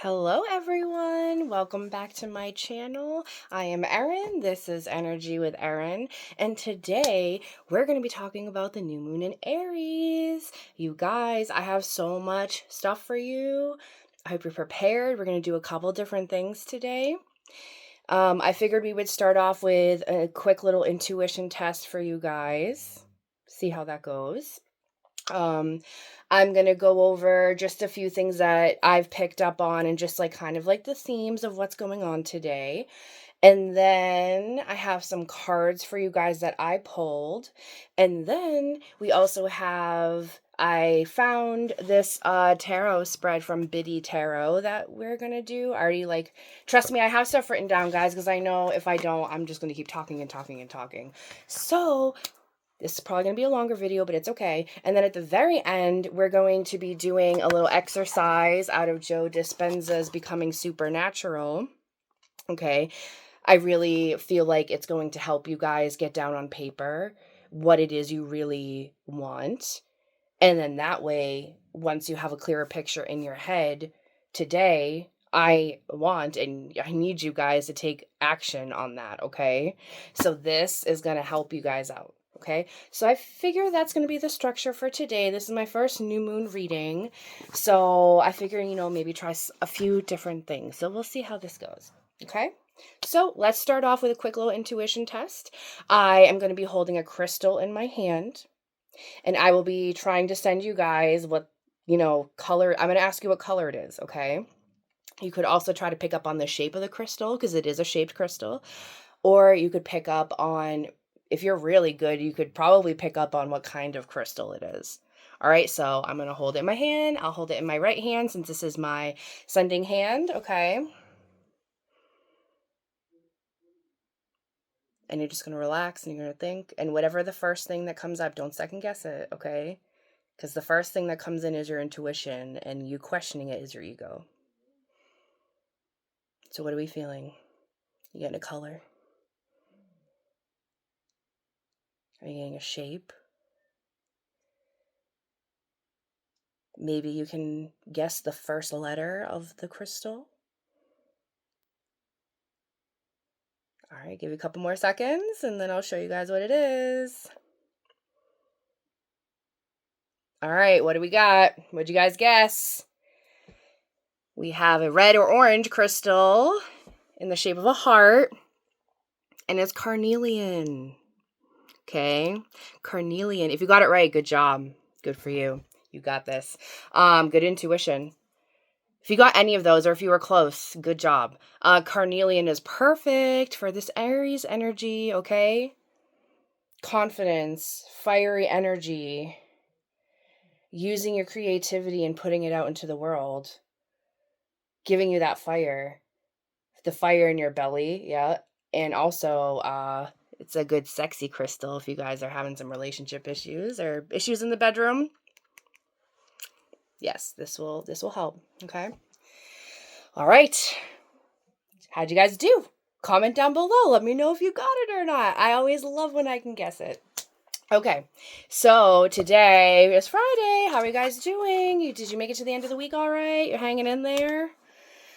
Hello everyone, welcome back to my channel. I am Erin, this is Energy with Erin, and today we're going to be talking about the new moon in Aries. You guys, I have so much stuff for you. I hope you're prepared. We're going to do a couple different things today. I figured we would start off with a quick little intuition test for you guys. See how that goes. Um, I'm going to go over just a few things that I've picked up on and just like kind of like the themes of what's going on today. And then I have some cards for you guys that I pulled. And then we also I found this tarot spread from Biddy Tarot that we're going to do. I already trust me, I have stuff written down, guys, because I know if I don't, I'm just going to keep talking and talking and talking. So this is probably going to be a longer video, but it's okay. And then at the very end, we're going to be doing a little exercise out of Joe Dispenza's Becoming Supernatural. Okay. I really feel like it's going to help you guys get down on paper what it is you really want. And then that way, once you have a clearer picture in your head, today, I want and I need you guys to take action on that, okay? So this is going to help you guys out. Okay, so I figure that's going to be the structure for today. This is my first new moon reading. So I figure, maybe try a few different things. So we'll see how this goes. Okay, so let's start off with a quick little intuition test. I am going to be holding a crystal in my hand, and I will be trying to send you guys what, color. I'm going to ask you what color it is. Okay. You could also try to pick up on the shape of the crystal because it is a shaped crystal. Or you could pick up on, if you're really good, you could probably pick up on what kind of crystal it is. All right, so I'm going to hold it in my hand. I'll hold it in my right hand since this is my sending hand, okay? And you're just going to relax and you're going to think. And whatever the first thing that comes up, don't second guess it, okay? Because the first thing that comes in is your intuition, and you questioning it is your ego. So what are we feeling? You getting a color? Are you getting a shape? Maybe you can guess the first letter of the crystal. All right, give you a couple more seconds and then I'll show you guys what it is. All right, what do we got? What'd you guys guess? We have a red or orange crystal in the shape of a heart, and it's carnelian. Okay, carnelian. If you got it right, good job. Good for you. You got this. Good intuition. If you got any of those or if you were close, good job. Carnelian is perfect for this Aries energy, okay? Confidence, fiery energy, using your creativity and putting it out into the world, giving you that fire, the fire in your belly, yeah. And also, it's a good sexy crystal if you guys are having some relationship issues or issues in the bedroom. Yes, this will help, okay? All right. How'd you guys do? Comment down below. Let me know if you got it or not. I always love when I can guess it. Okay, so today is Friday. How are you guys doing? Did you make it to the end of the week all right? You're hanging in there?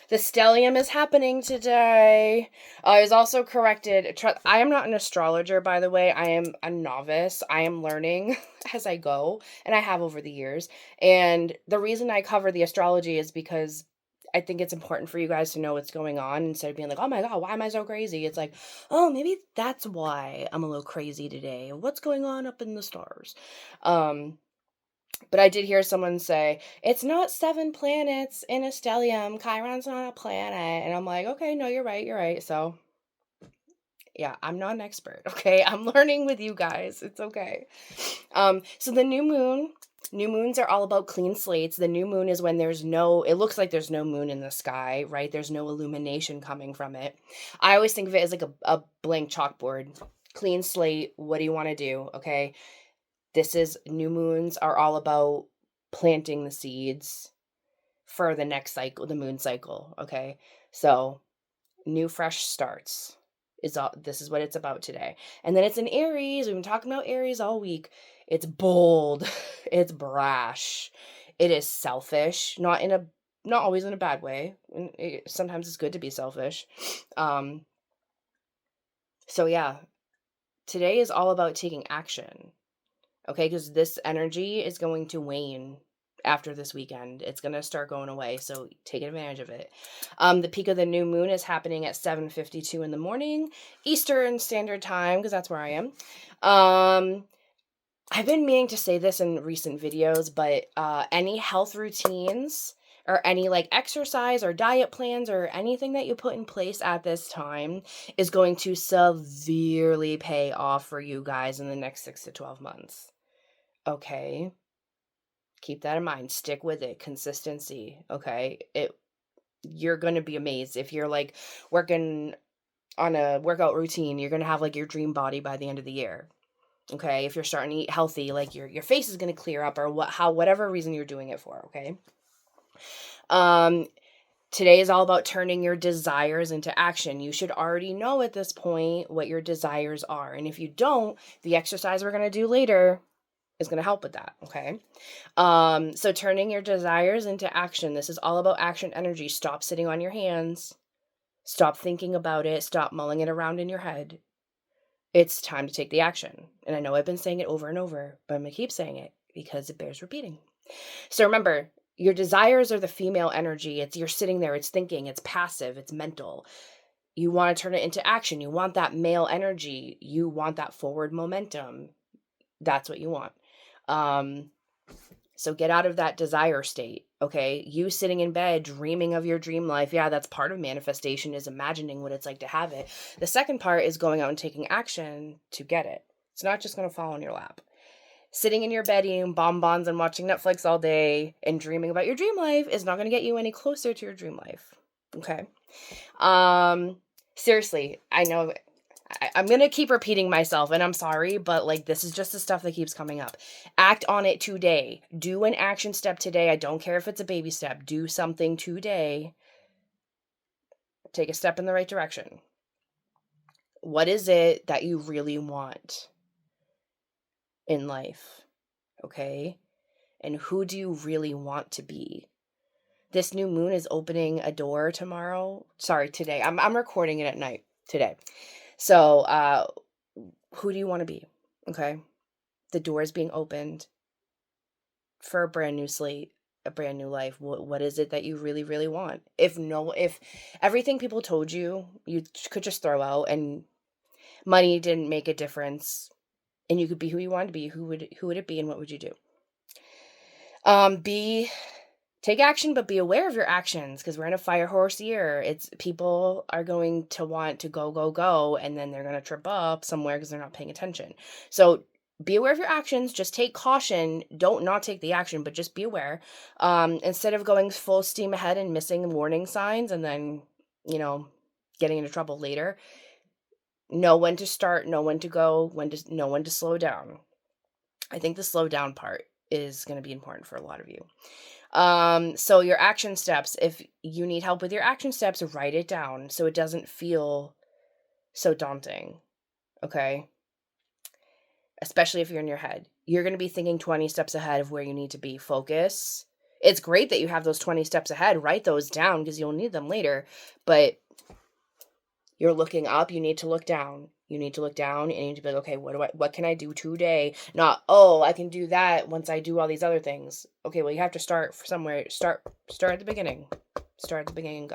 The stellium is happening today. I was also corrected. I am not an astrologer, by the way. I am a novice. I am learning as I go, and I have over the years. And the reason I cover the astrology is because I think it's important for you guys to know what's going on instead of being like, oh my God, why am I so crazy? It's like, oh, maybe that's why I'm a little crazy today. What's going on up in the stars? But I did hear someone say, it's not 7 planets in a stellium. Chiron's not a planet. And I'm like, okay, no, you're right. So yeah, I'm not an expert. Okay. I'm learning with you guys. It's okay. So the new moons are all about clean slates. The new moon is when it looks like there's no moon in the sky, right? There's no illumination coming from it. I always think of it as like a blank chalkboard, clean slate. What do you want to do? Okay. New moons are all about planting the seeds for the next cycle, the moon cycle. Okay. So new fresh starts this is what it's about today. And then it's in Aries. We've been talking about Aries all week. It's bold. It's brash. It is selfish, not in a not always in a bad way. Sometimes it's good to be selfish. So yeah, today is all about taking action. Okay, because this energy is going to wane after this weekend. It's going to start going away, so take advantage of it. The peak of the new moon is happening at 7:52 in the morning, Eastern Standard Time, because that's where I am. I've been meaning to say this in recent videos, but any health routines or any like exercise or diet plans or anything that you put in place at this time is going to severely pay off for you guys in the next 6 to 12 months. Okay. Keep that in mind. Stick with it. Consistency. Okay. You're going to be amazed if you're like working on a workout routine, you're going to have like your dream body by the end of the year. Okay? If you're starting to eat healthy, like your face is going to clear up or whatever reason you're doing it for, okay? Today is all about turning your desires into action. You should already know at this point what your desires are. And if you don't, the exercise we're going to do later is going to help with that, okay? So turning your desires into action. This is all about action energy. Stop sitting on your hands. Stop thinking about it. Stop mulling it around in your head. It's time to take the action. And I know I've been saying it over and over, but I'm going to keep saying it because it bears repeating. So remember, your desires are the female energy. You're sitting there, it's thinking, it's passive, it's mental. You want to turn it into action. You want that male energy. You want that forward momentum. That's what you want. So get out of that desire state, okay? You sitting in bed dreaming of your dream life. Yeah, that's part of manifestation, is imagining what it's like to have it. The second part is going out and taking action to get it. It's not just going to fall in your lap. Sitting in your bed eating bonbons and watching Netflix all day and dreaming about your dream life is not going to get you any closer to your dream life, okay? Seriously, I know I'm going to keep repeating myself and I'm sorry, but like this is just the stuff that keeps coming up. Act on it today. Do an action step today. I don't care if it's a baby step. Do something today. Take a step in the right direction. What is it that you really want in life? Okay? And who do you really want to be? This new moon is opening a door tomorrow. Sorry, today. I'm recording it at night today. So, who do you want to be? Okay? The door is being opened for a brand new slate, a brand new life. What is it that you really, really want? If everything people told you, you could just throw out and money didn't make a difference and you could be who you wanted to be, who would it be and what would you do? Take action, but be aware of your actions because we're in a fire horse year. It's people are going to want to go, go, go, and then they're going to trip up somewhere because they're not paying attention. So be aware of your actions. Just take caution. Don't not take the action, but just be aware. Instead of going full steam ahead and missing warning signs and then, getting into trouble later, know when to start, know when to go, know when to slow down. I think the slow down part is going to be important for a lot of you. So your action steps, if you need help with your action steps, write it down so it doesn't feel so daunting. Okay. Especially if you're in your head, you're going to be thinking 20 steps ahead of where you need to be. Focus. It's great that you have those 20 steps ahead. Write those down because you'll need them later, but you're looking up. You need to look down. You need to look down and you need to be like, okay, what can I do today? Not, oh, I can do that once I do all these other things. Okay, well, you have to start somewhere. Start at the beginning. Start at the beginning and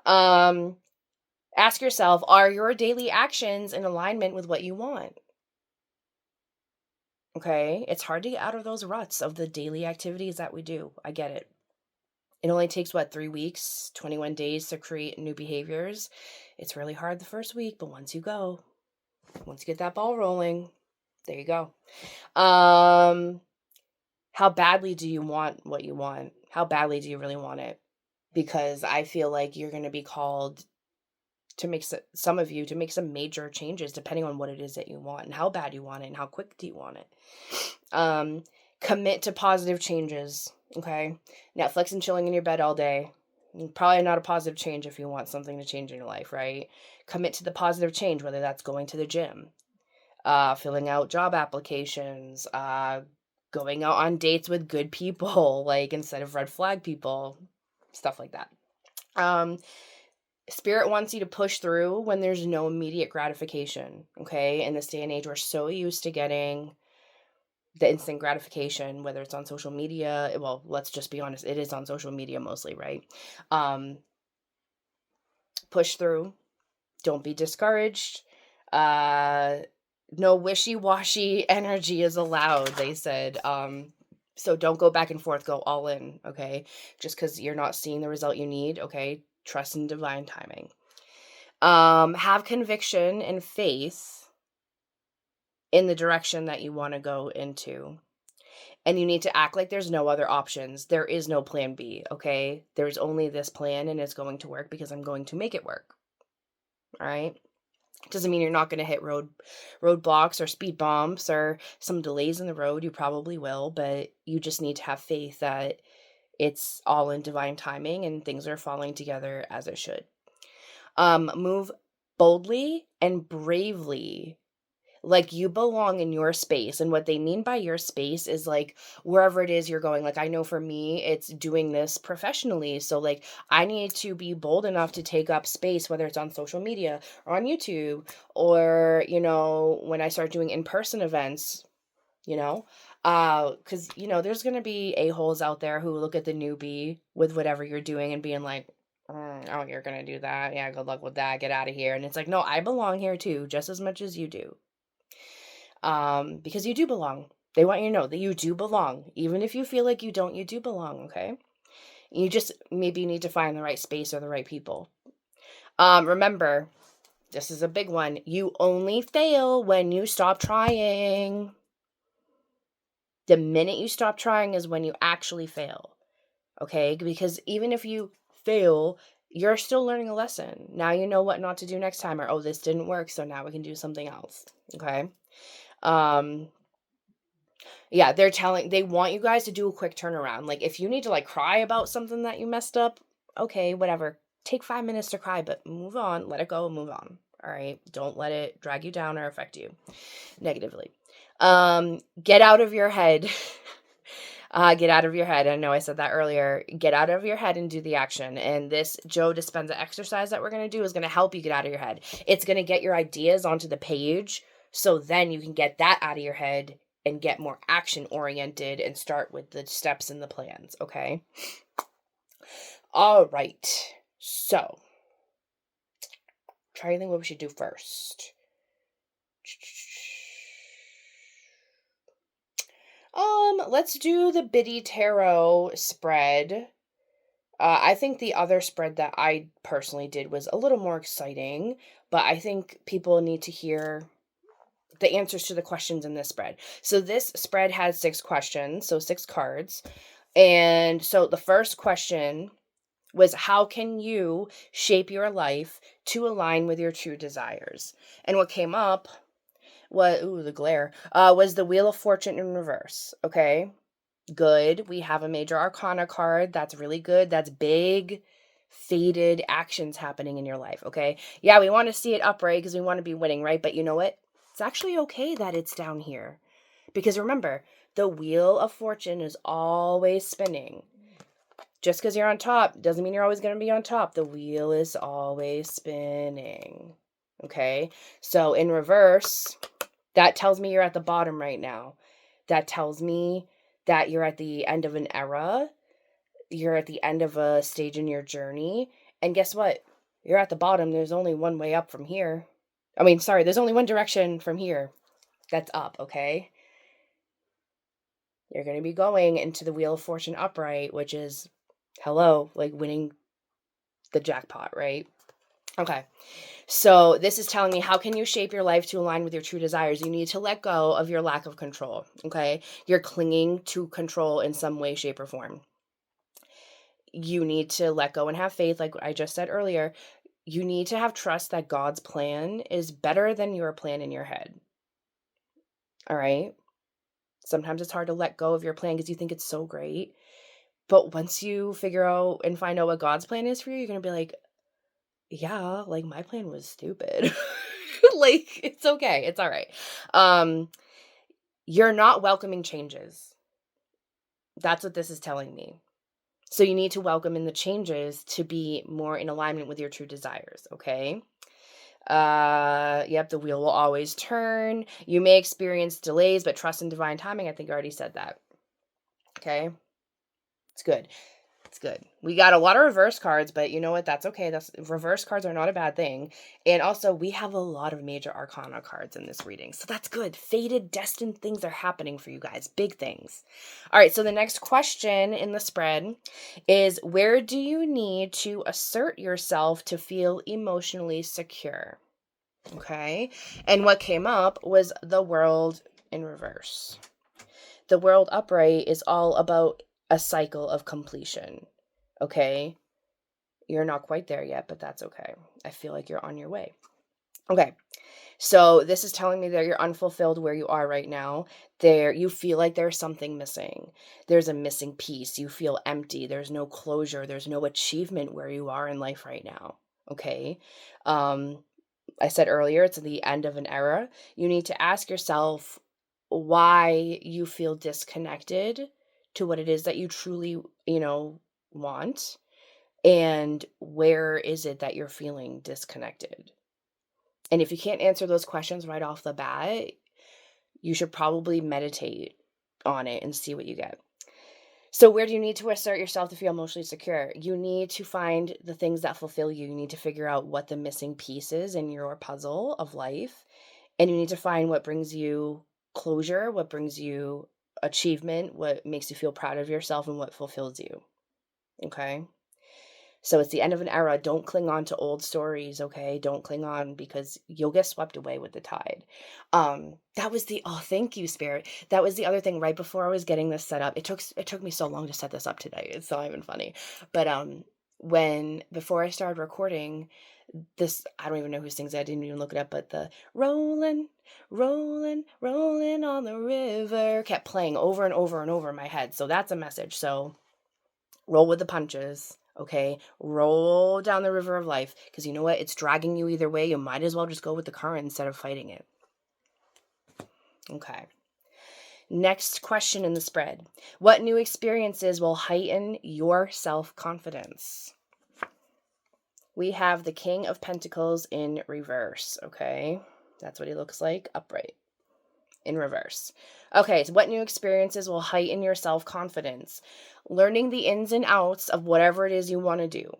go. Ask yourself, are your daily actions in alignment with what you want? Okay, it's hard to get out of those ruts of the daily activities that we do. I get it. It only takes, 3 weeks, 21 days to create new behaviors. It's really hard the first week, but once you get that ball rolling, there you go. How badly do you want what you want? How badly do you really want it? Because I feel like you're going to be called to make some of you to make some major changes depending on what it is that you want and how bad you want it and how quick do you want it. Commit to positive changes. Okay. Netflix and chilling in your bed all day. Probably not a positive change if you want something to change in your life, right? Commit to the positive change, whether that's going to the gym, filling out job applications, going out on dates with good people, like instead of red flag people. stuff like that. Spirit wants you to push through when there's no immediate gratification, okay? In this day and age, we're so used to getting the instant gratification, whether it's on social media. Well, let's just be honest, it is on social media mostly, right? Push through. Don't be discouraged. No wishy-washy energy is allowed, they said. So don't go back and forth, go all in, okay? Just because you're not seeing the result you need, okay? Trust in divine timing. Have conviction and faith in the direction that you want to go into. And you need to act like there's no other options. There is no plan B, okay? There's only this plan, and it's going to work because I'm going to make it work. All right? Doesn't mean you're not going to hit roadblocks or speed bumps or some delays in the road. You probably will, but you just need to have faith that it's all in divine timing and things are falling together as it should. Move boldly and bravely, like you belong in your space. And what they mean by your space is like wherever it is you're going. Like, I know for me, it's doing this professionally. So like I need to be bold enough to take up space, whether it's on social media or on YouTube, or, you know, when I start doing in-person events, you know, because, you know, there's going to be a-holes out there who look at the newbie with whatever you're doing and being like, oh, you're going to do that. Yeah, good luck with that. Get out of here. And it's like, no, I belong here too, just as much as you do. Because you do belong. They want you to know that you do belong. Even if you feel like you don't, you do belong, okay? You just maybe need to find the right space or the right people. Remember, this is a big one. You only fail when you stop trying. The minute you stop trying is when you actually fail, okay? Because even if you fail, you're still learning a lesson. Now you know what not to do next time, or, oh, this didn't work, so now we can do something else, okay? Yeah, they want you guys to do a quick turnaround. Like, if you need to like cry about something that you messed up, okay, whatever. Take 5 minutes to cry, but move on, let it go, move on. All right. Don't let it drag you down or affect you negatively. Get out of your head. Get out of your head. I know I said that earlier. Get out of your head and do the action. And this Joe Dispenza exercise that we're going to do is going to help you get out of your head. It's going to get your ideas onto the page, so then you can get that out of your head and get more action oriented and start with the steps and the plans, okay? All right. So, try to think what we should do first. Let's do the Biddy Tarot spread. I think the other spread that I personally did was a little more exciting, but I think people need to hear the answers to the questions in this spread. So this spread has 6 questions, so 6 cards. And so the first question was, how can you shape your life to align with your true desires? And what came up was, the glare, was the Wheel of Fortune in reverse, okay? Good. We have a major arcana card. That's really good. That's big, faded actions happening in your life, okay? Yeah, we want to see it upright because we want to be winning, right? But you know what? It's actually okay that it's down here. Because remember, the Wheel of Fortune is always spinning. Just because you're on top doesn't mean you're always going to be on top. The wheel is always spinning, okay? So in reverse, that tells me you're at the bottom right now. That tells me that you're at the end of an era. You're at the end of a stage in your journey. And guess what? You're at the bottom. There's only one way up from here. There's only one direction from here. That's up, okay? You're going to be going into the Wheel of Fortune upright, which is, hello, like winning the jackpot, right? Okay. So this is telling me, how can you shape your life to align with your true desires? You need to let go of your lack of control, okay? You're clinging to control in some way, shape, or form. You need to let go and have faith, like I just said earlier. You need to have trust that God's plan is better than your plan in your head. All right? Sometimes it's hard to let go of your plan because you think it's so great. But once you figure out and find out what God's plan is for you, you're going to be like, yeah, like my plan was stupid. Like, it's okay. It's all right. You're not welcoming changes. That's what this is telling me. So you need to welcome in the changes to be more in alignment with your true desires, okay? Yep, the wheel will always turn. You may experience delays, but trust in divine timing. I think I already said that. Okay? It's good. It's good. We got a lot of reverse cards, but you know what? That's okay. That's reverse cards are not a bad thing. And also, we have a lot of major arcana cards in this reading. So that's good. Fated, destined things are happening for you guys. Big things. All right, so the next question in the spread is, where do you need to assert yourself to feel emotionally secure? Okay? And what came up was the world in reverse. The world upright is all about a cycle of completion. Okay? You're not quite there yet, but that's okay. I feel like you're on your way. Okay. So this is telling me that you're unfulfilled where you are right now. There, you feel like there's something missing. There's a missing piece. You feel empty. There's no closure. There's no achievement where you are in life right now. Okay. I said earlier, it's the end of an era. You need to ask yourself why you feel disconnected to what it is that you truly, want, and where is it that you're feeling disconnected. And if you can't answer those questions right off the bat, you should probably meditate on it and see what you get. So where do you need to assert yourself to feel emotionally secure? You need to find the things that fulfill you. You need to figure out what the missing piece is in your puzzle of life. And you need to find what brings you closure, what brings you achievement, what makes you feel proud of yourself, and what fulfills you. Okay? So it's the end of an era. Don't cling on to old stories, okay? Don't cling on, because you'll get swept away with the tide. That was the oh, thank you, Spirit. That was the other thing right before I was getting this set up. It took me so long to set this up today. It's not even funny. But when before I started recording this, I don't even know who sings it. I didn't even look it up, but the rolling, rolling, rolling on the river kept playing over and over and over in my head. So that's a message. So roll with the punches. Okay, roll down the river of life, because you know what? It's dragging you either way. You might as well just go with the current instead of fighting it. Okay. Next question in the spread. What new experiences will heighten your self-confidence? We have the King of Pentacles in reverse, okay? That's what he looks like, upright, in reverse. Okay, so what new experiences will heighten your self-confidence? Learning the ins and outs of whatever it is you want to do.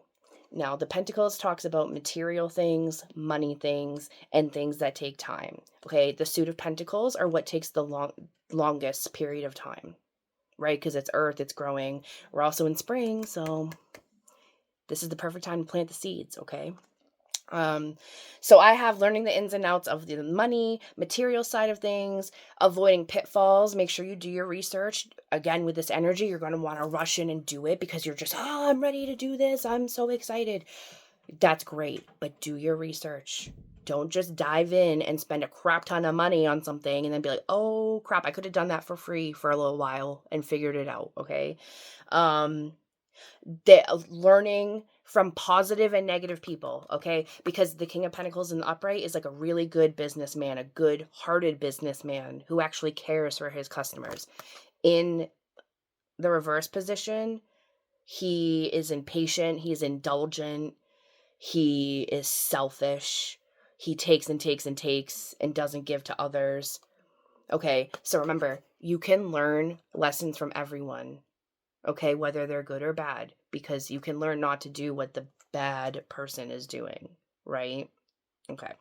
Now, the Pentacles talks about material things, money things, and things that take time. Okay, the Suit of Pentacles are what takes the longest period of time, right? Because it's Earth, it's growing. We're also in spring, so this is the perfect time to plant the seeds, okay? So I have learning the ins and outs of the money, material side of things, avoiding pitfalls. Make sure you do your research. Again, with this energy, you're going to want to rush in and do it because you're just, oh, I'm ready to do this. I'm so excited. That's great, but do your research. Don't just dive in and spend a crap ton of money on something and then be like, oh crap, I could have done that for free for a little while and figured it out, okay? Learning from positive and negative people, okay? Because the King of Pentacles in the upright is like a really good businessman, a good-hearted businessman who actually cares for his customers. In the reverse position, he is impatient, he's indulgent, he is selfish, he takes and takes and takes and doesn't give to others. Okay, so remember, you can learn lessons from everyone. Okay, whether they're good or bad, because you can learn not to do what the bad person is doing, right? Okay.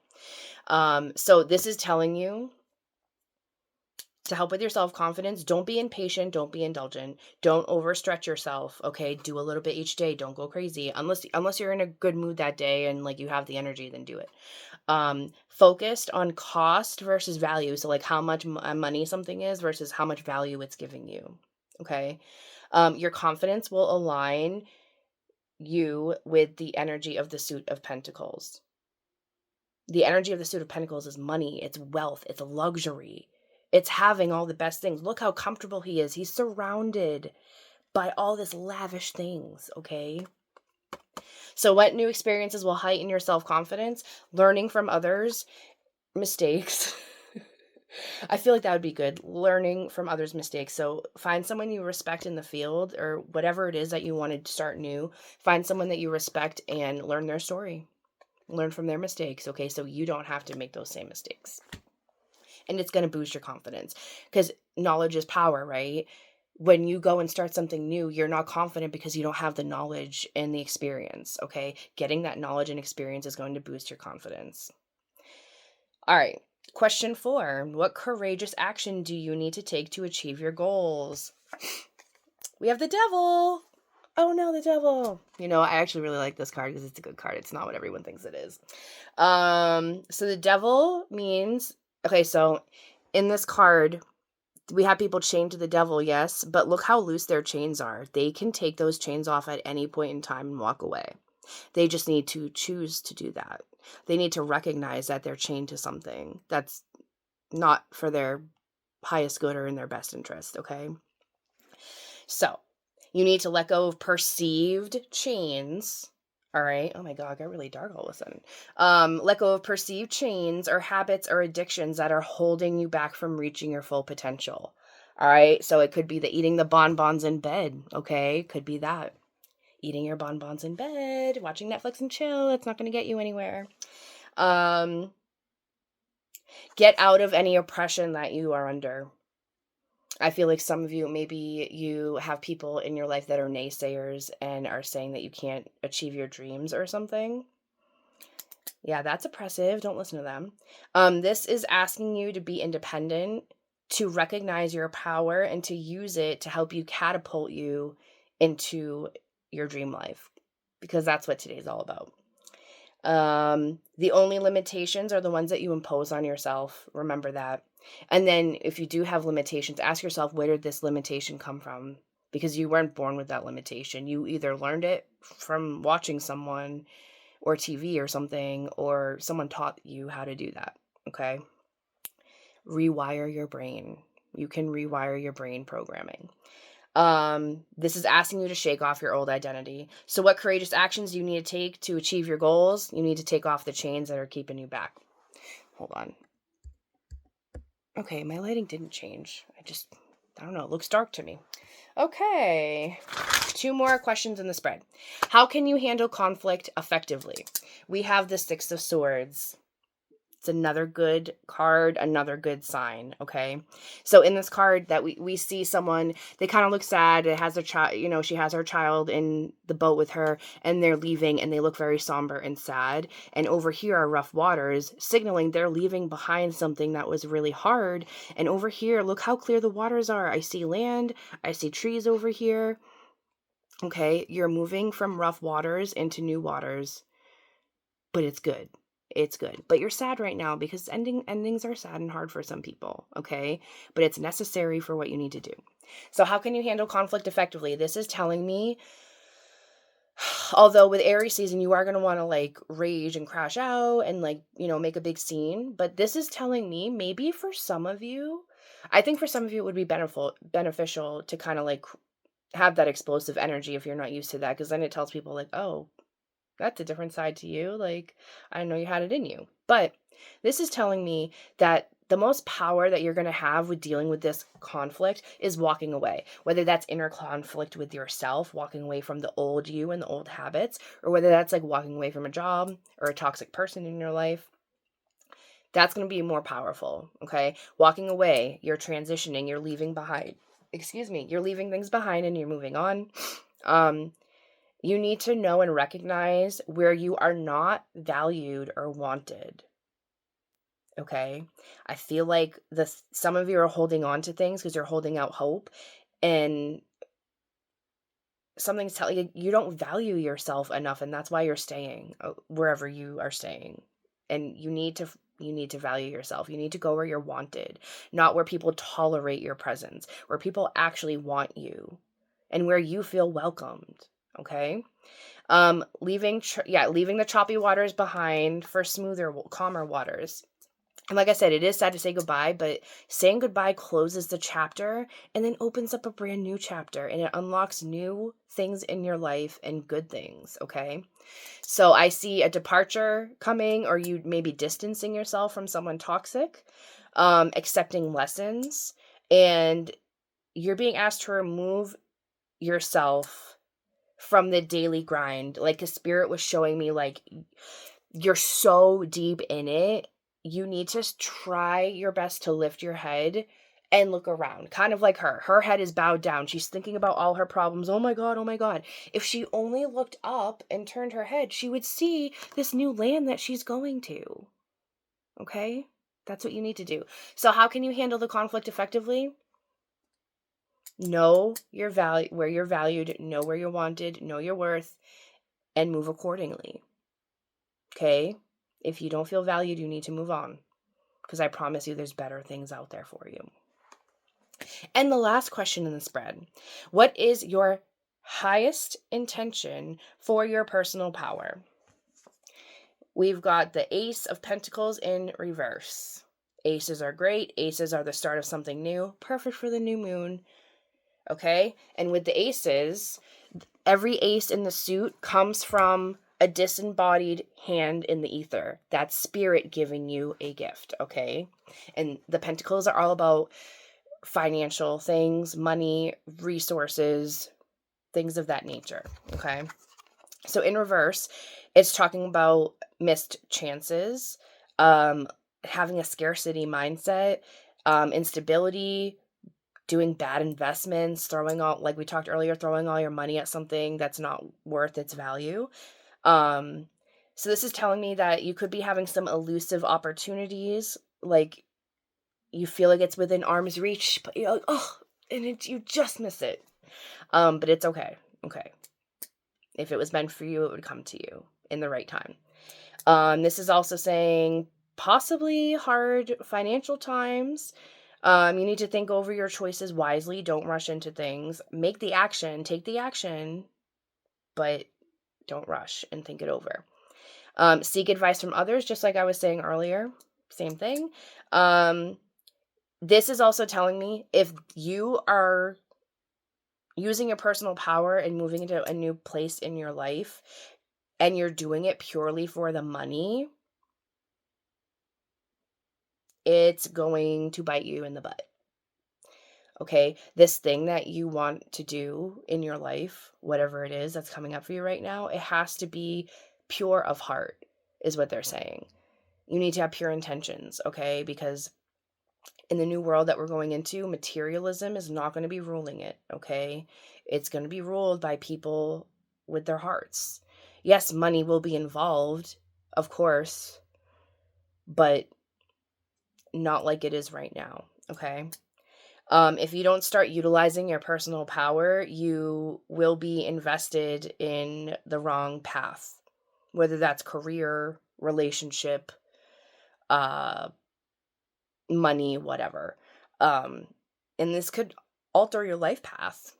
So this is telling you to help with your self-confidence. Don't be impatient, don't be indulgent, don't overstretch yourself. Okay, do a little bit each day, don't go crazy unless you're in a good mood that day and like you have the energy, then do it. Focused on cost versus value, so like how much money something is versus how much value it's giving you. Okay. Your confidence will align you with the energy of the Suit of Pentacles. The energy of the Suit of Pentacles is money, it's wealth, it's luxury. It's having all the best things. Look how comfortable he is. He's surrounded by all this lavish things, okay? So what new experiences will heighten your self-confidence? Learning from others' mistakes. I feel like that would be good. Learning from others' mistakes. So find someone you respect in the field or whatever it is that you want to start new. Find someone that you respect and learn their story. Learn from their mistakes. Okay. So you don't have to make those same mistakes. And it's going to boost your confidence because knowledge is power, right? When you go and start something new, you're not confident because you don't have the knowledge and the experience. Okay. Getting that knowledge and experience is going to boost your confidence. All right. Question 4. What courageous action do you need to take to achieve your goals? We have the devil. Oh no, the devil. You know, I actually really like this card because it's a good card. It's not what everyone thinks it is. So the devil means, okay, so in this card, we have people chained to the devil, yes, but look how loose their chains are. They can take those chains off at any point in time and walk away. They just need to choose to do that. They need to recognize that they're chained to something that's not for their highest good or in their best interest, okay? So, you need to let go of perceived chains. All right. Oh my God, it got really dark all of a sudden. Let go of perceived chains or habits or addictions that are holding you back from reaching your full potential. All right. So it could be the eating the bonbons in bed. Okay. Could be that. Eating your bonbons in bed, watching Netflix and chill. It's not going to get you anywhere. Get out of any oppression that you are under. I feel like some of you, maybe you have people in your life that are naysayers and are saying that you can't achieve your dreams or something. Yeah, that's oppressive. Don't listen to them. This is asking you to be independent, to recognize your power, and to use it to help you catapult you into your dream life, because that's what today's all about. The only limitations are the ones that you impose on yourself. Remember that. And then if you do have limitations, ask yourself, where did this limitation come from? Because you weren't born with that limitation. You either learned it from watching someone or TV or something, or someone taught you how to do that. Okay. Rewire your brain. You can rewire your brain programming. This is asking you to shake off your old identity. So what courageous actions do you need to take to achieve your goals? You need to take off the chains that are keeping you back. Hold on. Okay, my lighting didn't change. I don't know, it looks dark to me. Okay, 2 more questions in the spread. How can you handle conflict effectively? We have the 6 of Swords. It's another good card, another good sign, okay? So in this card that we see someone, they kind of look sad. It has a child, you know, she has her child in the boat with her and they're leaving and they look very somber and sad. And over here are rough waters, signaling they're leaving behind something that was really hard. And over here, look how clear the waters are. I see land, I see trees over here. Okay, you're moving from rough waters into new waters, but it's good. It's good. But you're sad right now because endings are sad and hard for some people, okay? But it's necessary for what you need to do. So how can you handle conflict effectively? This is telling me, although with Aries season, you are going to want to like rage and crash out and like, you know, make a big scene. But this is telling me maybe for some of you, I think for some of you it would be beneficial to kind of like have that explosive energy if you're not used to that. Because then it tells people like, oh, that's a different side to you. Like, I didn't know you had it in you. But this is telling me that the most power that you're going to have with dealing with this conflict is walking away. Whether that's inner conflict with yourself, walking away from the old you and the old habits, or whether that's like walking away from a job or a toxic person in your life. That's going to be more powerful, okay? Walking away, you're transitioning, you're leaving behind. You're leaving things behind and you're moving on. You need to know and recognize where you are not valued or wanted. Okay? I feel like some of you are holding on to things because you're holding out hope, and something's telling you you don't value yourself enough, and that's why you're staying wherever you are staying. And you need to value yourself. You need to go where you're wanted, not where people tolerate your presence, where people actually want you and where you feel welcomed. Okay? Leaving the choppy waters behind for smoother, calmer waters. And like I said, it is sad to say goodbye, but saying goodbye closes the chapter and then opens up a brand new chapter, and it unlocks new things in your life and good things, okay? So I see a departure coming, or you maybe distancing yourself from someone toxic. accepting lessons, and you're being asked to remove yourself from the daily grind. Like a spirit was showing me, like, you're so deep in it. You need to try your best to lift your head and look around. Kind of like her. Her head is bowed down. She's thinking about all her problems. Oh my God, oh my God. If she only looked up and turned her head, she would see this new land that she's going to. Okay? That's what you need to do. So how can you handle the conflict effectively? Know your value, where you're valued, know where you're wanted, know your worth, and move accordingly. Okay? If you don't feel valued, you need to move on, because I promise you there's better things out there for you. And the last question in the spread: what is your highest intention for your personal power? We've got the Ace of Pentacles in reverse. Aces are great. Aces are the start of something new. Perfect for the new moon. Okay? And with the aces, every ace in the suit comes from a disembodied hand in the ether. That's spirit giving you a gift, okay? And the pentacles are all about financial things, money, resources, things of that nature, okay? So in reverse, it's talking about missed chances, having a scarcity mindset, instability, doing bad investments, throwing all, like we talked earlier, throwing all your money at something that's not worth its value. So this is telling me that you could be having some elusive opportunities, like you feel like it's within arm's reach, but you're like, oh, and you just miss it. But it's okay. Okay. If it was meant for you, it would come to you in the right time. This is also saying possibly hard financial times. You need to think over your choices wisely. Don't rush into things. Make the action, take the action, but don't rush and think it over. Seek advice from others, just like I was saying earlier. Same thing. This is also telling me if you are using your personal power and moving into a new place in your life and you're doing it purely for the money, it's going to bite you in the butt. Okay, this thing that you want to do in your life, whatever it is that's coming up for you right now, it has to be pure of heart, is what they're saying. You need to have pure intentions, okay? Because in the new world that we're going into, materialism is not going to be ruling it, okay? It's going to be ruled by people with their hearts. Yes, money will be involved, of course, but not like it is right now, okay? If you don't start utilizing your personal power, you will be invested in the wrong path, whether that's career, relationship, money, whatever. And this could alter your life path,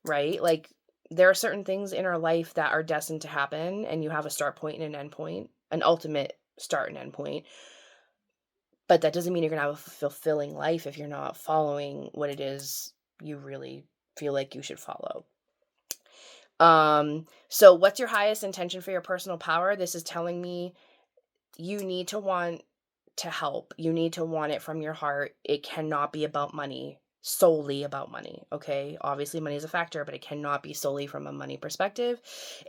right? Like there are certain things in our life that are destined to happen, and you have a start point and an end point, an ultimate start and end point. But that doesn't mean you're going to have a fulfilling life if you're not following what it is you really feel like you should follow. So what's your highest intention for your personal power? This is telling me you need to want to help. You need to want it from your heart. It cannot be about money, solely about money, okay? Obviously money is a factor, but it cannot be solely from a money perspective.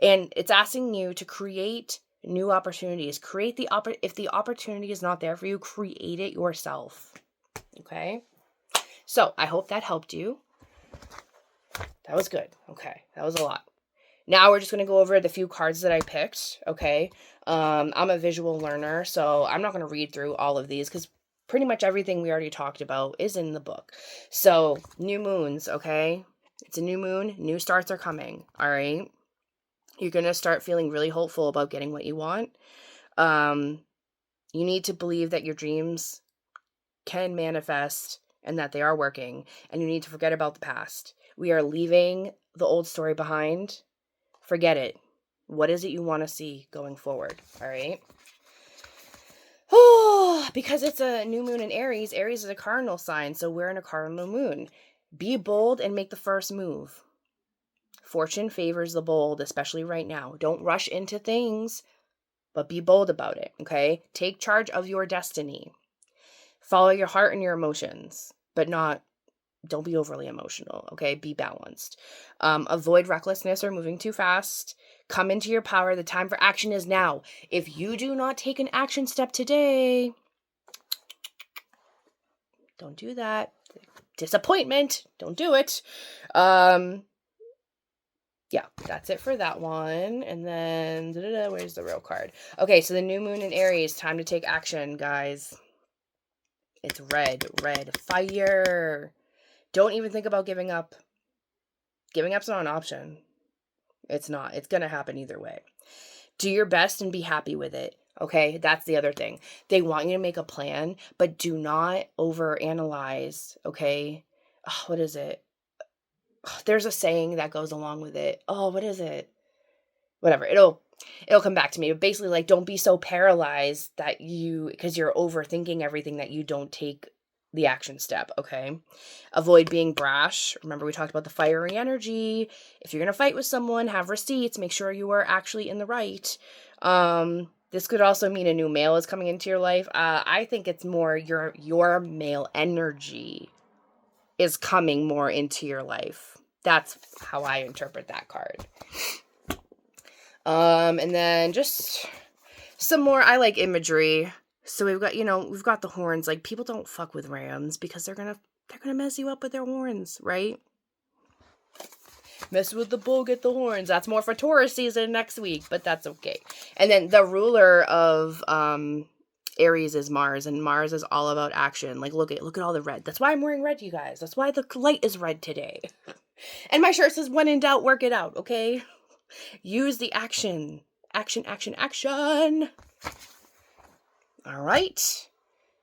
And it's asking you to create new opportunities. Create the if the opportunity is not there for you, create it yourself. Okay? So, I hope that helped you. That was good. Okay. That was a lot. Now we're just going to go over the few cards that I picked, okay? I'm a visual learner, so I'm not going to read through all of these because pretty much everything we already talked about is in the book. So, new moons, okay? It's a new moon. New starts are coming, all right? You're going to start feeling really hopeful about getting what you want. You need to believe that your dreams can manifest and that they are working, and you need to forget about the past. We are leaving the old story behind. Forget it. What is it you want to see going forward? All right. Oh, because it's a new moon in Aries. Aries is a cardinal sign, so we're in a cardinal moon. Be bold and make the first move. Fortune favors the bold, especially right now. Don't rush into things, but be bold about it, okay? Take charge of your destiny. Follow your heart and your emotions, but don't be overly emotional, okay? Be balanced. Avoid recklessness or moving too fast. Come into your power. The time for action is now. If you do not take an action step today, don't do that. Disappointment. Don't do it. Yeah, that's it for that one. And then, where's the real card? Okay, so the new moon in Aries, time to take action, guys. It's red, fire. Don't even think about giving up. Giving up's not an option. It's not. It's going to happen either way. Do your best and be happy with it. Okay, that's the other thing. They want you to make a plan, but do not overanalyze. Okay, what is it? There's a saying that goes along with it. What is it? Whatever. It'll come back to me. But basically, like, don't be so paralyzed that because you're overthinking everything, that you don't take the action step. Okay. Avoid being brash. Remember, we talked about the fiery energy. If you're going to fight with someone, have receipts, make sure you are actually in the right. This could also mean a new male is coming into your life. I think it's more your male energy is coming more into your life. That's how I interpret that card. And then just some more, I like imagery. So we've got the horns. Like, people don't fuck with rams because they're gonna mess you up with their horns, right? Mess with the bull, get the horns. That's more for Taurus season next week, but that's okay. And then the ruler of Aries is Mars, and Mars is all about action. Like, look at all the red. That's why I'm wearing red, you guys. That's why the light is red today. And my shirt says, when in doubt, work it out, okay? Use the action. Action. All right.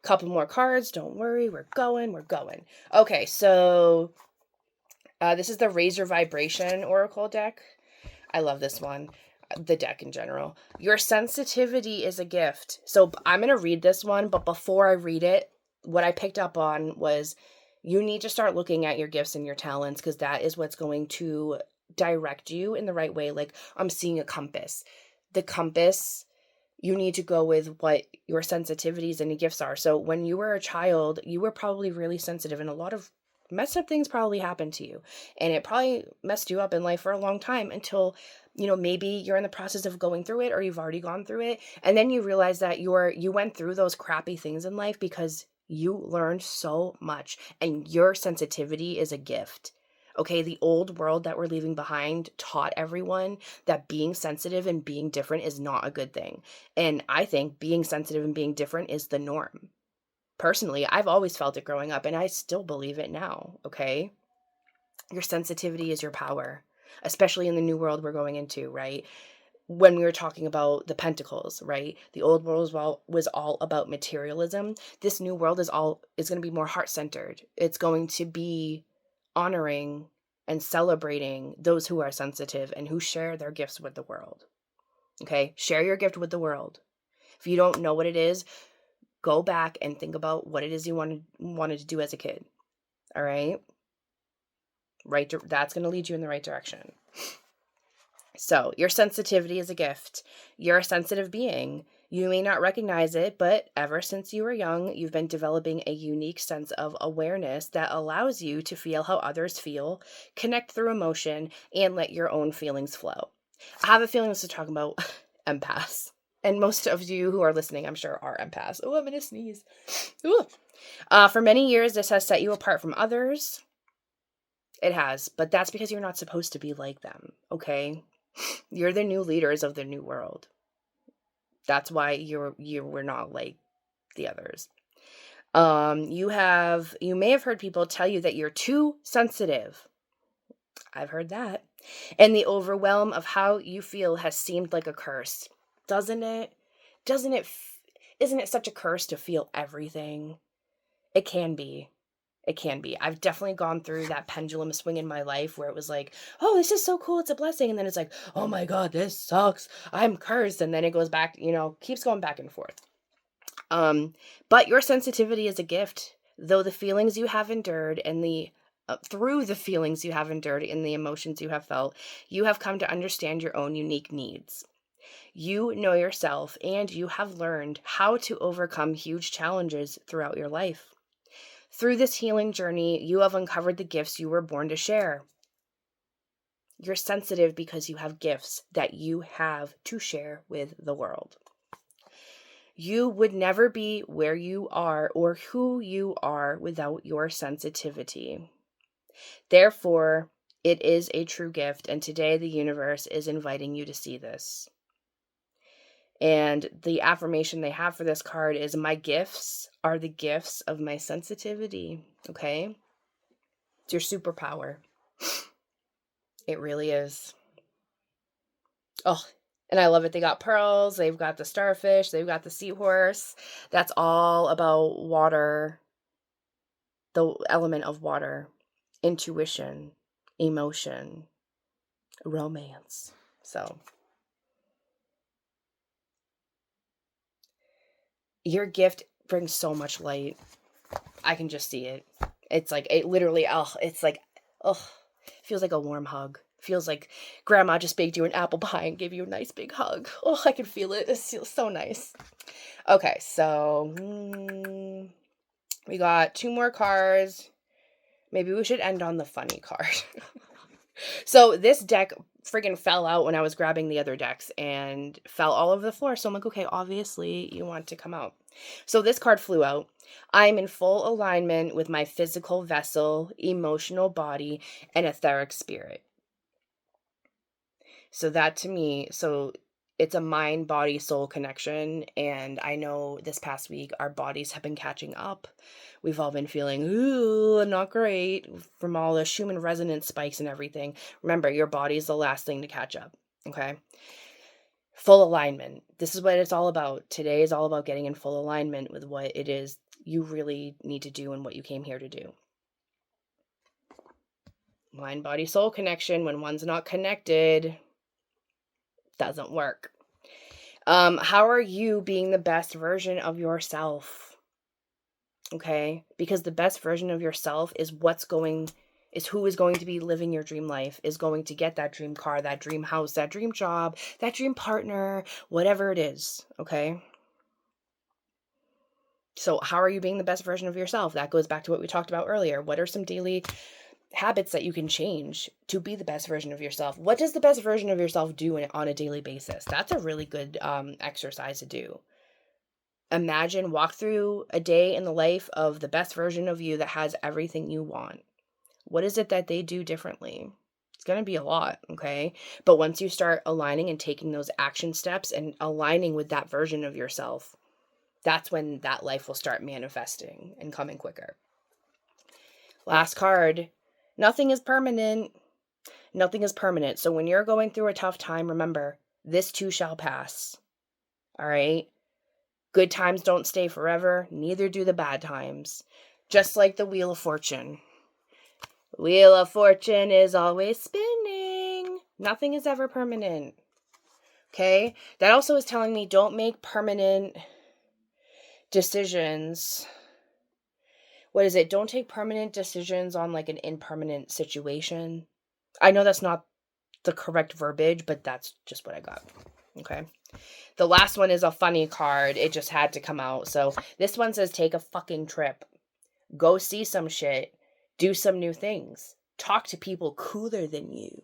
Couple more cards. Don't worry. We're going. Okay, so this is the Raise Your Vibration Oracle deck. I love this one. The deck in general. Your sensitivity is a gift. So I'm going to read this one, but before I read it, what I picked up on was you need to start looking at your gifts and your talents, because that is what's going to direct you in the right way. Like, I'm seeing a compass. The compass, you need to go with what your sensitivities and your gifts are. So when you were a child, you were probably really sensitive, and a lot of messed up things probably happened to you, and it probably messed you up in life for a long time until, maybe you're in the process of going through it, or you've already gone through it, and then you realize that you went through those crappy things in life because you learned so much, and your sensitivity is a gift. Okay, the old world that we're leaving behind taught everyone that being sensitive and being different is not a good thing. And I think being sensitive and being different is the norm. Personally, I've always felt it growing up, and I still believe it now, okay? Your sensitivity is your power, especially in the new world we're going into, right? When we were talking about the pentacles, right? The old world was all about materialism. This new world is going to be more heart-centered. It's going to be honoring and celebrating those who are sensitive and who share their gifts with the world. Okay? Share your gift with the world. If you don't know what it is, go back and think about what it is you wanted to do as a kid. All right? That's going to lead you in the right direction. So, your sensitivity is a gift. You're a sensitive being. You may not recognize it, but ever since you were young, you've been developing a unique sense of awareness that allows you to feel how others feel, connect through emotion, and let your own feelings flow. I have a feeling this is talking about empaths. And most of you who are listening, I'm sure, are empaths. Oh, I'm going to sneeze. Ooh. For many years, this has set you apart from others. It has, but that's because you're not supposed to be like them, okay? You're the new leaders of the new world. That's why you were not like the others. You may have heard people tell you that you're too sensitive. I've heard that. And the overwhelm of how you feel has seemed like a curse. Doesn't it? Isn't it such a curse to feel everything? It can be. It can be. I've definitely gone through that pendulum swing in my life where it was like, oh, this is so cool, it's a blessing. And then it's like, oh my God, this sucks, I'm cursed. And then it goes back, keeps going back and forth. But your sensitivity is a gift. Though the feelings you have endured and through the feelings you have endured and the emotions you have felt, you have come to understand your own unique needs. You know yourself, and you have learned how to overcome huge challenges throughout your life. Through this healing journey, you have uncovered the gifts you were born to share. You're sensitive because you have gifts that you have to share with the world. You would never be where you are or who you are without your sensitivity. Therefore, it is a true gift, and today the universe is inviting you to see this. And the affirmation they have for this card is, my gifts are the gifts of my sensitivity. Okay? It's your superpower. It really is. Oh, and I love it. They got pearls, they've got the starfish, they've got the seahorse. That's all about water, the element of water, intuition, emotion, romance. So, your gift brings so much light. I can just see it. It's like, it literally, it's like, feels like a warm hug. Feels like grandma just baked you an apple pie and gave you a nice big hug. Oh, I can feel it. It feels so nice. Okay, so we got 2 more cards. Maybe we should end on the funny card. So this deck friggin' fell out when I was grabbing the other decks and fell all over the floor. So I'm like, okay, obviously you want to come out. So this card flew out. I'm in full alignment with my physical vessel, emotional body, and etheric spirit. So that to me, it's a mind, body, soul connection. And I know this past week, our bodies have been catching up. We've all been feeling, ooh, not great from all the Schumann resonance spikes and everything. Remember, your body's the last thing to catch up. Okay. Full alignment. This is what it's all about. Today is all about getting in full alignment with what it is you really need to do and what you came here to do. Mind, body, soul connection. When one's not connected, doesn't work. How are you being the best version of yourself? Okay? Because the best version of yourself is who is going to be living your dream life, is going to get that dream car, that dream house, that dream job, that dream partner, whatever it is. Okay? So how are you being the best version of yourself? That goes back to what we talked about earlier. What are some daily habits that you can change to be the best version of yourself? What does the best version of yourself do on a daily basis? That's a really good exercise to do. Walk through a day in the life of the best version of you that has everything you want. What is it that they do differently? It's going to be a lot, okay? But once you start aligning and taking those action steps and aligning with that version of yourself, that's when that life will start manifesting and coming quicker. Last card. Nothing is permanent. Nothing is permanent. So when you're going through a tough time, remember, this too shall pass. All right? Good times don't stay forever, neither do the bad times. Just like the Wheel of Fortune. Wheel of Fortune is always spinning. Nothing is ever permanent. Okay? That also is telling me don't make permanent decisions. What is it? Don't take permanent decisions on like an impermanent situation. I know that's not the correct verbiage, but that's just what I got. Okay? The last one is a funny card. It just had to come out. So this one says take a fucking trip. Go see some shit. Do some new things. Talk to people cooler than you.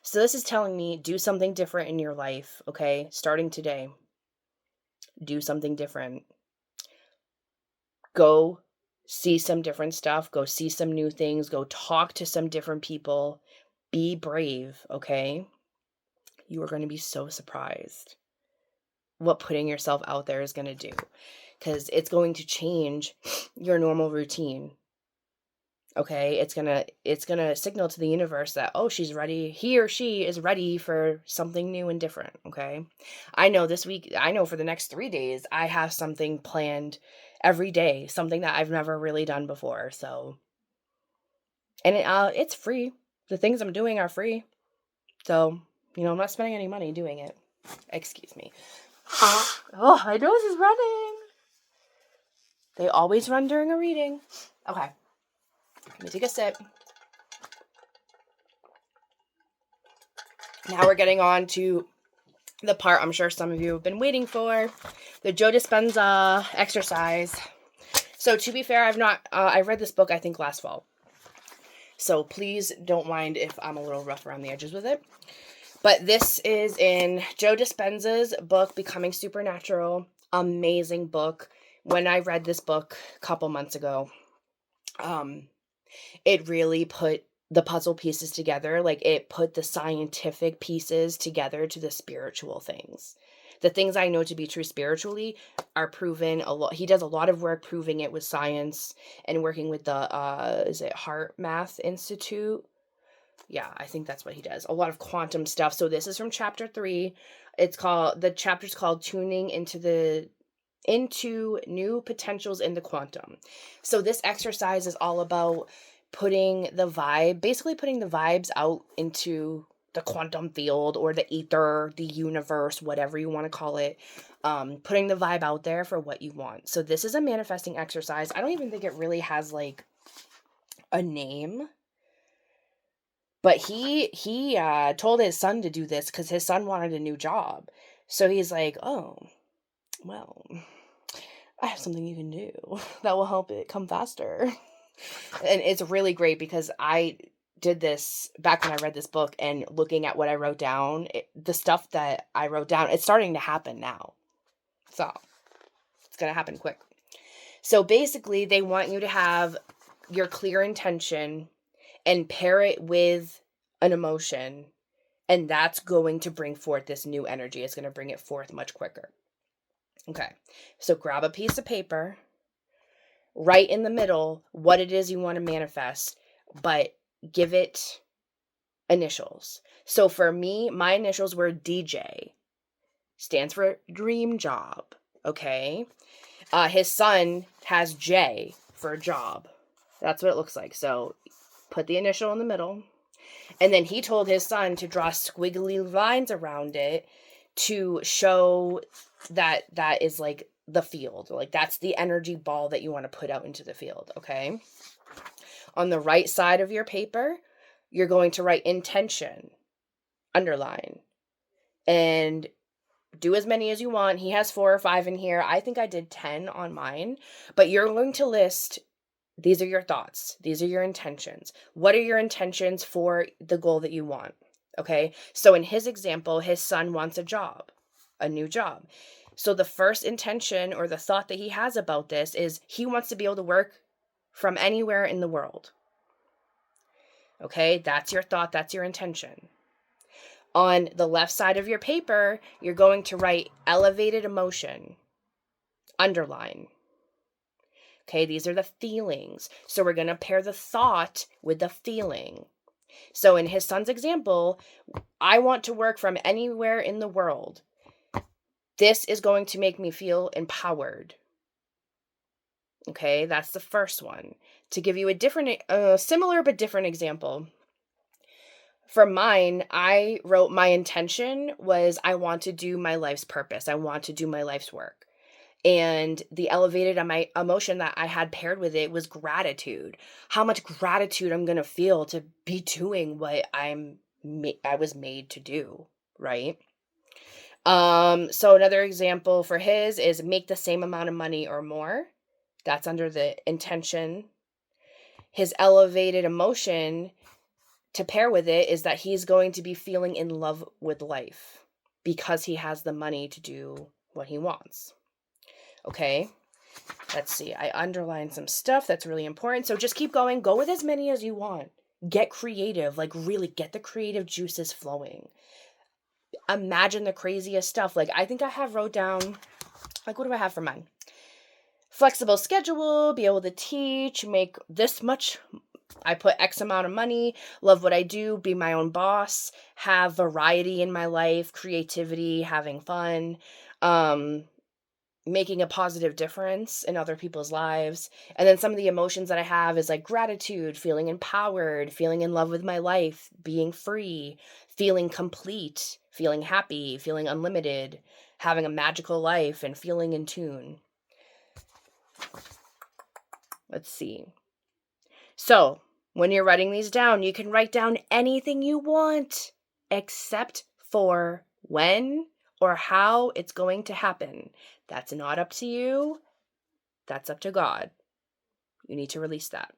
So this is telling me do something different in your life, okay? Starting today. Do something different. Go see some different stuff. Go see some new things. Go talk to some different people. Be brave, okay? You are going to be so surprised what putting yourself out there is going to do, because it's going to change your normal routine. Okay, it's gonna signal to the universe that, oh, she's ready. He or she is ready for something new and different. Okay, I know for the next 3 days, I have something planned every day, something that I've never really done before. So, and it's free. The things I'm doing are free. So, I'm not spending any money doing it. Excuse me. Oh, my nose is running. They always run during a reading. Okay. Let me take a sip. Now we're getting on to the part I'm sure some of you have been waiting for, the Joe Dispenza exercise. So to be fair, I read this book I think last fall. So please don't mind if I'm a little rough around the edges with it. But this is in Joe Dispenza's book, Becoming Supernatural. Amazing book. When I read this book a couple months ago, it really put the puzzle pieces together. Like, it put the scientific pieces together to the spiritual things. The things I know to be true spiritually are proven a lot. He does a lot of work proving it with science and working with the, is it Heart Math Institute? Yeah, I think that's what he does. A lot of quantum stuff. So this is from chapter 3. The chapter's called Tuning into New Potentials in the Quantum. So this exercise is all about basically putting the vibes out into the quantum field or the ether, the universe, whatever you want to call it. Putting the vibe out there for what you want. So this is a manifesting exercise. I don't even think it really has like a name. But he told his son to do this because his son wanted a new job. So he's like, oh, well, I have something you can do that will help it come faster. And it's really great because I did this back when I read this book, and looking at what I wrote down, the stuff that I wrote down, it's starting to happen now. So it's going to happen quick. So basically, they want you to have your clear intention and pair it with an emotion, and that's going to bring forth this new energy. It's going to bring it forth much quicker. Okay, so grab a piece of paper, write in the middle what it is you want to manifest, but give it initials. So for me, my initials were DJ, stands for dream job. Okay, his son has J for job. That's what it looks like. So put the initial in the middle. And then he told his son to draw squiggly lines around it to show that that is like the field. Like, that's the energy ball that you want to put out into the field, okay? On the right side of your paper, you're going to write intention, underline, and do as many as you want. He has 4 or 5 in here. I think I did 10 on mine, but you're going to list, these are your thoughts. These are your intentions. What are your intentions for the goal that you want? Okay. So in his example, his son wants a new job. So the first intention or the thought that he has about this is he wants to be able to work from anywhere in the world. Okay. That's your thought. That's your intention. On the left side of your paper, you're going to write elevated emotion, underline. Okay, these are the feelings. So we're going to pair the thought with the feeling. So in his son's example, I want to work from anywhere in the world. This is going to make me feel empowered. Okay, that's the first one. To give you a different, similar but different example. For mine, I wrote my intention was I want to do my life's purpose. I want to do my life's work. And the elevated emotion that I had paired with it was gratitude. How much gratitude I'm going to feel to be doing what I was made to do, right? So another example for his is make the same amount of money or more. That's under the intention. His elevated emotion to pair with it is that he's going to be feeling in love with life because he has the money to do what he wants. Okay, let's see. I underlined some stuff that's really important. So just keep going. Go with as many as you want. Get creative. Like, really get the creative juices flowing. Imagine the craziest stuff. Like, I think I have wrote down, like, what do I have for mine? Flexible schedule, be able to teach, make this much. I put X amount of money, love what I do, be my own boss, have variety in my life, creativity, having fun, making a positive difference in other people's lives. And then some of the emotions that I have is like gratitude, feeling empowered, feeling in love with my life, being free, feeling complete, feeling happy, feeling unlimited, having a magical life, and feeling in tune. Let's see. So when you're writing these down, you can write down anything you want except for when, or how it's going to happen. That's not up to you. That's up to God. You need to release that.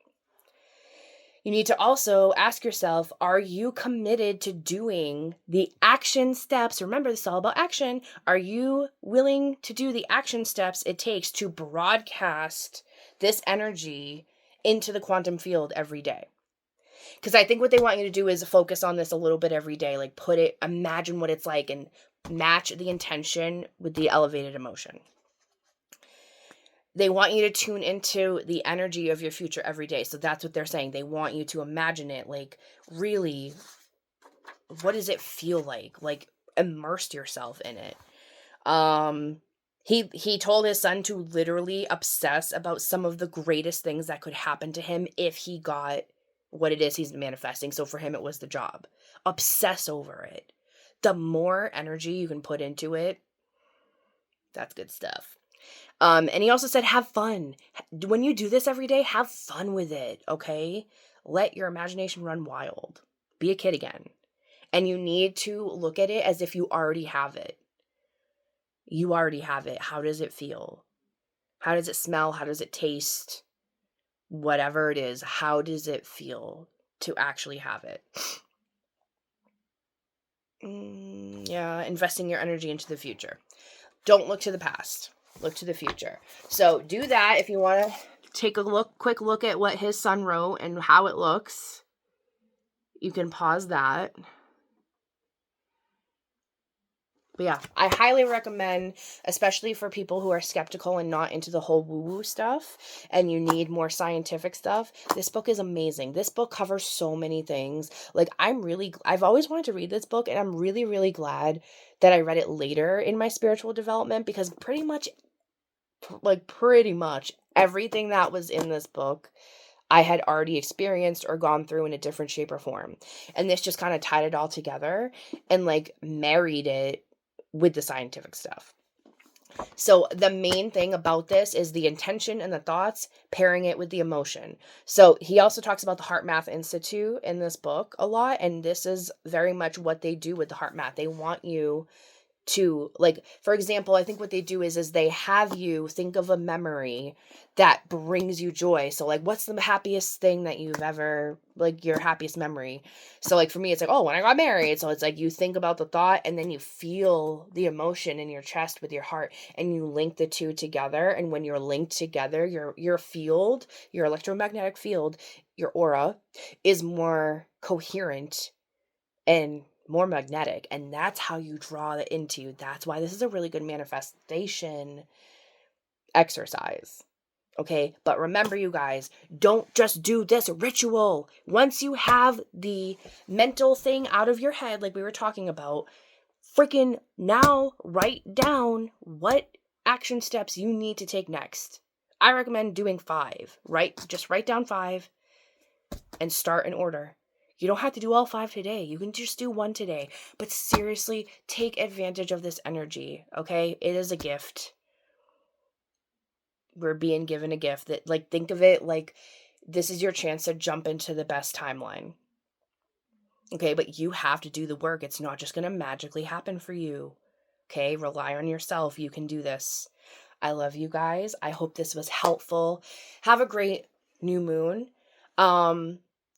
You need to also ask yourself, are you committed to doing the action steps? Remember, this is all about action. Are you willing to do the action steps it takes to broadcast this energy into the quantum field every day? Because I think what they want you to do is focus on this a little bit every day. Like imagine what it's like and match the intention with the elevated emotion. They want you to tune into the energy of your future every day. So that's what they're saying. They want you to imagine it, like, really, what does it feel like? Like, immerse yourself in it. He told his son to literally obsess about some of the greatest things that could happen to him if he got what it is he's manifesting. So for him, it was the job. Obsess over it. The more energy you can put into it, that's good stuff. And he also said, have fun. When you do this every day, have fun with it, okay? Let your imagination run wild. Be a kid again. And you need to look at it as if you already have it. You already have it. How does it feel? How does it smell? How does it taste? Whatever it is, how does it feel to actually have it? Yeah, investing your energy into the future. Don't look to the past. Look to the future. So do that if you want to take a quick look at what his son wrote and how it looks. You can pause that. But yeah, I highly recommend, especially for people who are skeptical and not into the whole woo-woo stuff and you need more scientific stuff, this book is amazing. This book covers so many things. Like, I've always wanted to read this book, and I'm really, really glad that I read it later in my spiritual development, because pretty much everything that was in this book I had already experienced or gone through in a different shape or form. And this just kind of tied it all together and like married it with the scientific stuff. So the main thing about this is the intention and the thoughts, pairing it with the emotion. So he also talks about the Heart Math Institute in this book a lot. And this is very much what they do with the Heart Math. They want you to, like, for example, I think what they do is they have you think of a memory that brings you joy. So like, what's the happiest thing that you've ever, like, your happiest memory? So like for me, it's like, oh, when I got married. So it's like you think about the thought and then you feel the emotion in your chest with your heart and you link the two together. And when you're linked together, your field, your electromagnetic field, your aura is more coherent and more magnetic, and that's how you draw it into. That's why this is a really good manifestation exercise. Okay, but remember, you guys, don't just do this ritual. Once you have the mental thing out of your head, like we were talking about, freaking now write down what action steps you need to take next. I recommend doing 5, right? Just write down 5 and start in order. You don't have to do all 5 today. You can just do 1 today. But seriously, take advantage of this energy, okay? It is a gift. We're being given a gift that, like, think of it like this is your chance to jump into the best timeline. Okay, but you have to do the work. It's not just going to magically happen for you. Okay, rely on yourself. You can do this. I love you guys. I hope this was helpful. Have a great new moon.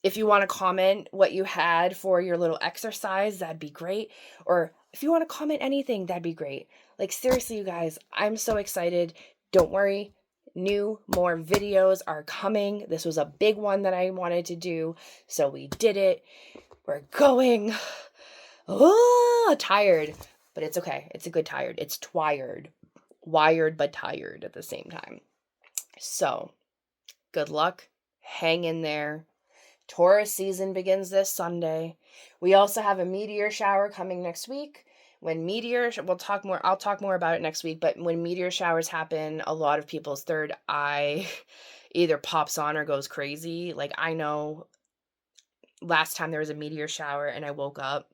If you want to comment what you had for your little exercise, that'd be great. Or if you want to comment anything, that'd be great. Like, seriously, you guys, I'm so excited. Don't worry. More videos are coming. This was a big one that I wanted to do, so we did it. We're going. Oh, tired, but it's okay. It's a good tired. It's twired. Wired, but tired at the same time. So, good luck. Hang in there. Taurus season begins this Sunday. We also have a meteor shower coming next week. When I'll talk more about it next week, but when meteor showers happen, a lot of people's third eye either pops on or goes crazy. Like, I know last time there was a meteor shower and I woke up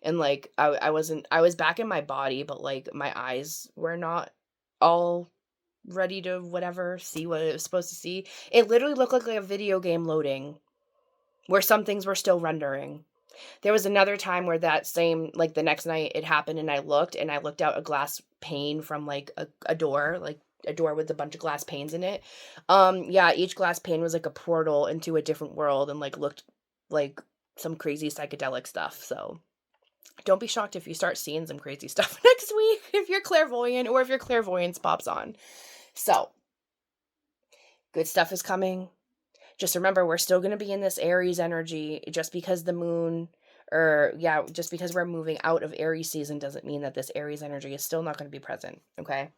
and like I was back in my body, but like my eyes were not all ready to whatever see what it was supposed to see. It literally looked like a video game loading where some things were still rendering. There was another time where that same, like the next night it happened, and I looked out a glass pane from like a door, like a door with a bunch of glass panes in it. Yeah, each glass pane was like a portal into a different world and like looked like some crazy psychedelic stuff. So don't be shocked if you start seeing some crazy stuff next week if you're clairvoyant or if your clairvoyance pops on. So, good stuff is coming. Just remember, we're still going to be in this Aries energy. Just because the moon, or yeah, just because we're moving out of Aries season doesn't mean that this Aries energy is still not going to be present. Okay.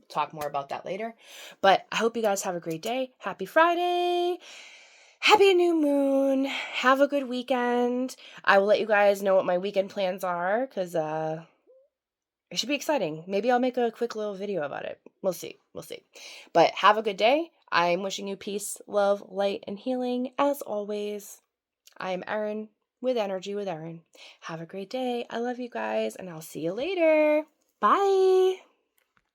Talk more about that later. But I hope you guys have a great day. Happy Friday. Happy new moon. Have a good weekend. I will let you guys know what my weekend plans are, because it should be exciting. Maybe I'll make a quick little video about it. We'll see. We'll see. But have a good day. I'm wishing you peace, love, light, and healing as always. I am Erin with Energy with Erin. Have a great day. I love you guys, and I'll see you later. Bye.